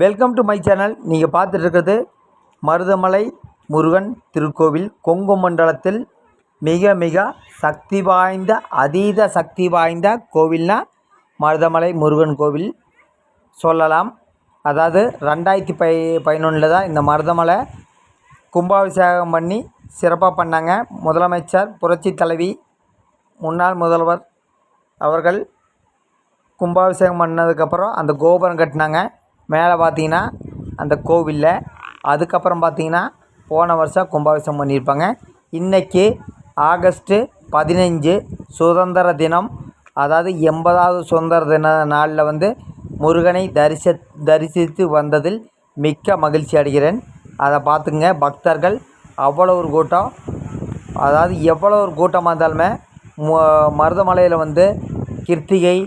Welcome to my channel. நீங்கள் பார்த்துட்டு இருக்கிறது மருதமலை முருகன் திருக்கோவில். கொங்கு மண்டலத்தில் மிக மிக சக்தி வாய்ந்த அதீத சக்தி வாய்ந்த கோவில்னா மருதமலை முருகன் கோவில் சொல்லலாம். அதாவது 2011 தான் இந்த மருதமலை கும்பாபிஷேகம் பண்ணி சிறப்பாக பண்ணாங்க. முதலமைச்சர் புரட்சி தலைவி முன்னாள் முதல்வர் அவர்கள் கும்பாபிஷேகம் பண்ணதுக்கப்புறம் அந்த கோபுரம் கட்டினாங்க. மேலே பார்த்தீங்கன்னா அந்த கோவிலில் அதுக்கப்புறம் பார்த்தீங்கன்னா போன வருஷம் கும்பாபிஷேகம் பண்ணியிருப்பாங்க. இன்றைக்கி ஆகஸ்ட்டு 15 சுதந்திர தினம். அதாவது 80வது சுதந்திர தின நாளில் முருகனை தரிசித்து வந்ததில் மிக்க மகிழ்ச்சி அடைகிறேன். அதை பார்த்துங்க, பக்தர்கள் அவ்வளோ ஒரு கூட்டம். அதாவது எவ்வளோ ஒரு கூட்டமாக இருந்தாலுமே மருதமலையில் கிருத்திகை,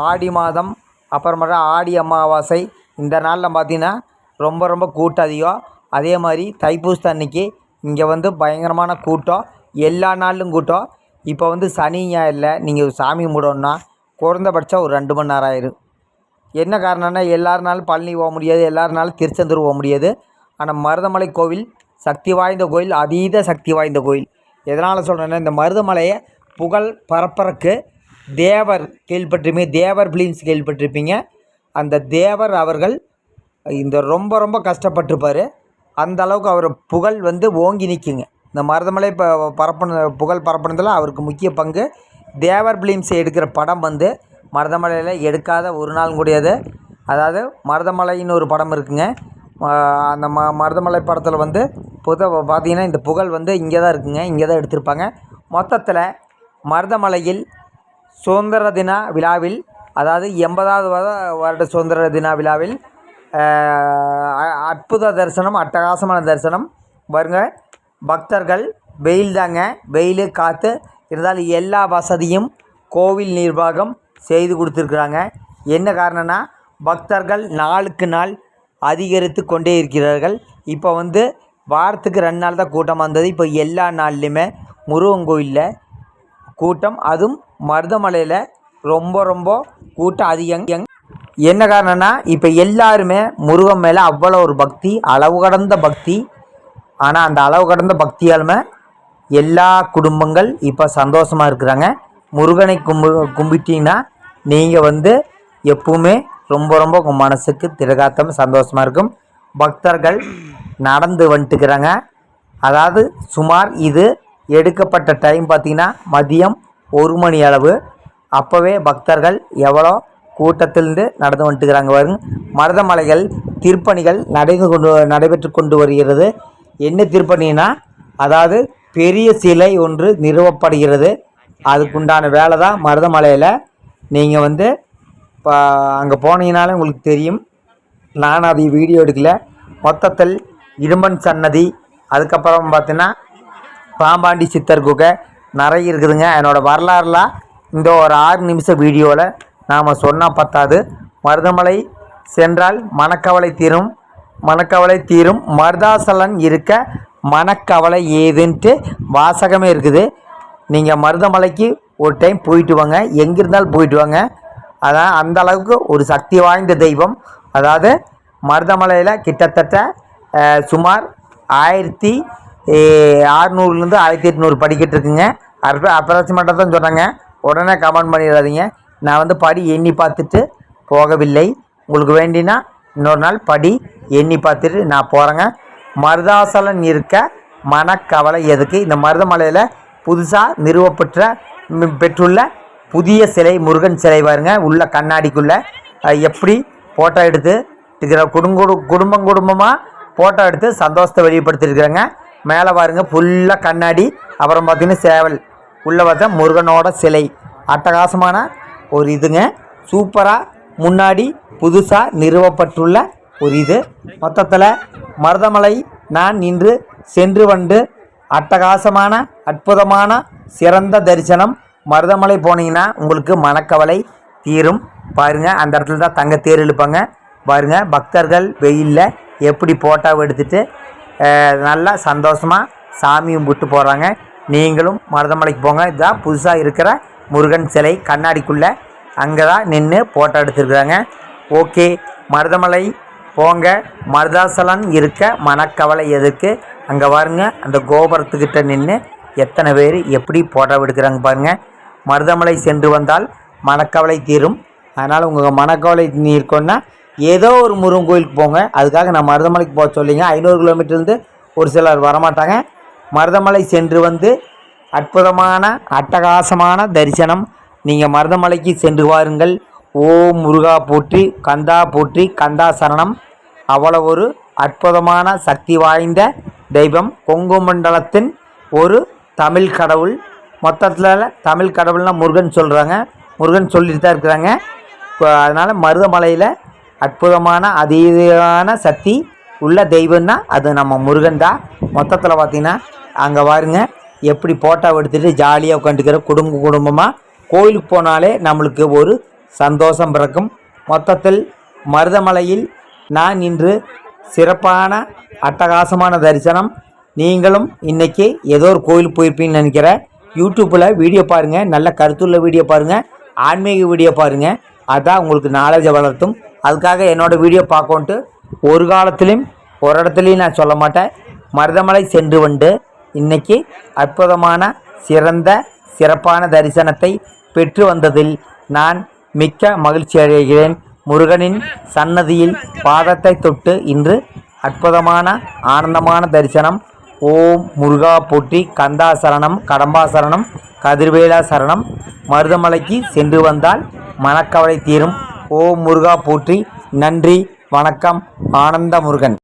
ஆடி மாதம், அப்புறமேட்டா ஆடி அமாவாசை இந்த நாளில் பார்த்திங்கன்னா ரொம்ப கூட்டம் அதிகம். அதே மாதிரி தைப்பூசத்து அன்றைக்கி இங்கே பயங்கரமான கூட்டம். எல்லா நாளிலும் கூட்டம். இப்போ சனி ஞாயிறில் நீங்கள் சாமி கும்பிடணுன்னா குறைந்தபட்சம் ஒரு 2 மணி நேரம் ஆயிடும். என்ன காரணம்னா எல்லாருனாலும் பழனி போக முடியாது, எல்லாருனாலும் திருச்செந்தூர் போக முடியாது. ஆனால் மருதமலை கோவில் சக்தி வாய்ந்த கோயில், அதீத சக்தி வாய்ந்த கோயில். எதனால் சொல்கிறேன்னா, இந்த மருதமலையை புகழ் பரப்புறக்கு தேவர் தேவர் ஃபிலிம்ஸ் கேள்விப்பட்டிருப்பீங்க. அந்த தேவர் அவர்கள் இந்த ரொம்ப கஷ்டப்பட்டிருப்பார். அந்த அளவுக்கு அவர் புகழ் ஓங்கி நிற்குங்க. இந்த மருதமலை புகழ் பரப்புனதில் அவருக்கு முக்கிய பங்கு. தேவர் ஃபிலிம்ஸ் எடுக்கிற படம் மருதமலையில் எடுக்காத ஒரு நாள் கூடியது. அதாவது மருதமலைன்னு ஒரு படம் இருக்குங்க. அந்த மருதமலை படத்தில் பார்த்திங்கன்னா இந்த புகழ் இங்கே தான் இருக்குங்க, இங்கே தான் எடுத்திருப்பாங்க. மொத்தத்தில் மருதமலையில் சுதந்திர தின விழாவில், அதாவது 80வது வருட சுதந்திர தின விழாவில் அற்புத தரிசனம், அட்டகாசமான தரிசனம் பாருங்க. பக்தர்கள் வெயில் தாங்க, வெயில் காற்று இருந்தாலும் எல்லா வசதியும் கோவில் நிர்வாகம் செய்து கொடுத்துருக்குறாங்க. என்ன காரணம்னா, பக்தர்கள் நாளுக்கு நாள் அதிகரித்து கொண்டே இருக்கிறார்கள். இப்போ வாரத்துக்கு 2 நாள் தான் கூட்டமாக இருந்தது. இப்போ எல்லா நாள்லையுமே முருகன் கோயிலில் கூட்டம், அதுவும் மருதமலையில் ரொம்ப கூட்டம் அதிகம். என்ன காரணம்னா, இப்போ எல்லாருமே முருகன் மேலே அவ்வளோ ஒரு பக்தி, அளவு கடந்த பக்தி. ஆனால் அந்த அளவு கடந்த பக்தியாலுமே எல்லா குடும்பங்கள் இப்போ சந்தோஷமாக இருக்கிறாங்க. முருகனை கும்பிட்டீங்கன்னா நீங்கள் எப்பவுமே ரொம்ப மனசுக்கு திரகாத்தம் சந்தோஷமாக இருக்கும். பக்தர்கள் நடந்து வந்துட்டுக்கிறாங்க. அதாவது சுமார் இது எடுக்கப்பட்ட டைம் பார்த்திங்கன்னா மதியம் 1 மணி அளவு. அப்போவே பக்தர்கள் எவ்வளோ கூட்டத்திலிருந்து நடந்து வந்துட்டுக்கிறாங்க பாருங்க. மருதமலைகள் திருப்பணிகள் நடைபெற்று கொண்டு வருகிறது. என்ன திருப்பணினா, அதாவது பெரிய சிலை ஒன்று நிறுவப்படுகிறது. அதுக்குண்டான வேலை தான் மருதமலையில். நீங்கள் இப்போ அங்கே போனீங்கனாலே உங்களுக்கு தெரியும். நான் அதை வீடியோ எடுக்கல. மொத்தத்தில் இடும்பன் சன்னதி, அதுக்கப்புறம் பார்த்தீங்கன்னா பாம்பாண்டி சித்தர் குகை நிறைய இருக்குதுங்க. என்னோடய வரலாறுலாம் இந்த ஒரு 6 நிமிஷம் வீடியோவில் நாம் சொன்னால் பத்தாது. மருதமலை சென்றால் மனக்கவலை தீரும், மருதாசலன் இருக்க மனக்கவலை ஏதுன்ட்டு வாசகமே இருக்குது. நீங்கள் மருதமலைக்கு ஒரு டைம் போயிட்டு வாங்க, எங்கே இருந்தாலும் போயிட்டு வாங்க. அதான் அந்த அளவுக்கு ஒரு சக்தி வாய்ந்த தெய்வம். அதாவது மருதமலையில் கிட்டத்தட்ட சுமார் 1600லேருந்து 1800 படிக்கட்டு இருக்குங்க. அப்ராக்சிமேட்டாக தான் சொன்னாங்க. உடனே கமெண்ட் பண்ணிடாதீங்க. நான் படி எண்ணி பார்த்துட்டு போகவில்லை. உங்களுக்கு வேண்டினா இன்னொரு நாள் படி எண்ணி பார்த்துட்டு நான் போகிறேங்க. மருதாசலன் இருக்க மனக்கவலை எதுக்கு? இந்த மருதமலையில் புதுசாக பெற்றுள்ள புதிய சிலை, முருகன் சிலை பாருங்க. உள்ள கண்ணாடிக்குள்ளே எப்படி ஃபோட்டோ எடுத்து குடும்பமாக ஃபோட்டோ எடுத்து சந்தோஷத்தை வெளிப்படுத்தியிருக்கிறாங்க. மேலே பாருங்க ஃபுல்லாக கண்ணாடி. அப்புறம் பார்த்திங்கன்னா சேவல், உள்ளே பார்த்தா முருகனோட சிலை. அட்டகாசமான ஒரு இதுங்க. சூப்பராக முன்னாடி புதுசாக நிறுவப்பட்டுள்ள ஒரு இது. மொத்தத்தில் மருதமலை நான் இன்று சென்று அட்டகாசமான அற்புதமான சிறந்த தரிசனம். மருதமலை போனீங்கன்னா உங்களுக்கு மனக்கவலை தீரும். பாருங்கள், அந்த இடத்துல தான் தங்க தேர் இழுப்பாங்க பாருங்கள். பக்தர்கள் வெயிலில் எப்படி ஃபோட்டோவை எடுத்துகிட்டு நல்லா சந்தோஷமாக சாமி கும்பிட்டு போகிறாங்க. நீங்களும் மருதமலைக்கு போங்க. இதுதான் புதுசாக இருக்கிற முருகன் சிலை கண்ணாடிக்குள்ளே. அங்கே தான் நின்று ஃபோட்டோ எடுத்துருக்குறாங்க. ஓகே, மருதமலை போங்க. மருதாசலம் இருக்க மனக்கவலை எதுக்கு? அங்கே பாருங்க, அந்த கோபுரத்துக்கிட்ட நின்று எத்தனை பேர் எப்படி போட்டோ எடுக்கிறாங்க பாருங்கள். மருதமலை சென்று வந்தால் மனக்கவலை தீரும். அதனால் உங்கள் மனக்கவலை நீர்க்கோன்னா ஏதோ ஒரு முருகன் கோயிலுக்கு போங்க. அதுக்காக நான் மருதமலைக்கு போக சொல்லிங்க. 500 கிலோமீட்டர்லேருந்து ஒரு சிலர் வரமாட்டாங்க. மருதமலை சென்று வந்து அற்புதமான அட்டகாசமான தரிசனம். நீங்கள் மருதமலைக்கு சென்று வாருங்கள். ஓம் முருகா போற்றி, கந்தா போற்றி, கந்தா சரணம். அவ்வளோ ஒரு அற்புதமான சக்தி வாய்ந்த தெய்வம். கொங்கு மண்டலத்தின் ஒரு தமிழ் கடவுள். மொத்தத்தில் தமிழ் கடவுள்னால் முருகன் சொல்கிறாங்க. முருகன் சொல்லிட்டு தான் இருக்கிறாங்க. அதனால் மருதமலையில் அற்புதமான அதீதமான சக்தி உள்ள தெய்வம்னா அது நம்ம முருகன் தான். மொத்தத்தில் பார்த்திங்கன்னா அங்கே பாருங்க, எப்படி ஃபோட்டோ எடுத்துகிட்டு ஜாலியாக உட்காந்துக்கிற குடும்பமாக கோயிலுக்கு போனாலே நம்மளுக்கு ஒரு சந்தோஷம் பிறக்கும். மொத்தத்தில் மருதமலையில் நான் இன்று சிறப்பான அட்டகாசமான தரிசனம். நீங்களும் இன்றைக்கி ஏதோ ஒரு கோயிலுக்கு போயிருப்பீங்கன்னு நினைக்கிறேன். யூடியூப்பில் வீடியோ பாருங்கள், நல்ல கருத்துள்ள வீடியோ பாருங்கள், ஆன்மீக வீடியோ பாருங்கள். அதுதான் உங்களுக்கு நாலேஜை வளர்த்தும். அதுக்காக என்னோடய வீடியோ பார்க்கோன்ட்டு ஒரு காலத்துலேயும் ஒரு இடத்துலையும் நான் சொல்ல மாட்டேன். மருதமலை சென்று வந்து இன்றைக்கி அற்புதமான சிறப்பான தரிசனத்தை பெற்று வந்ததில் நான் மிக்க மகிழ்ச்சி அடைகிறேன். முருகனின் சன்னதியில் பாதத்தை தொட்டு இன்று அற்புதமான ஆனந்தமான தரிசனம். ஓம் முருகா போற்றி, கந்தா சரணம், கடம்பா சரணம், கதிர்வேலா சரணம். மருதமலைக்கு சென்று வந்தால் மனக்கவலை தீரும். ஓம் முருகா போற்றி. நன்றி, வணக்கம். ஆனந்த முருகன்.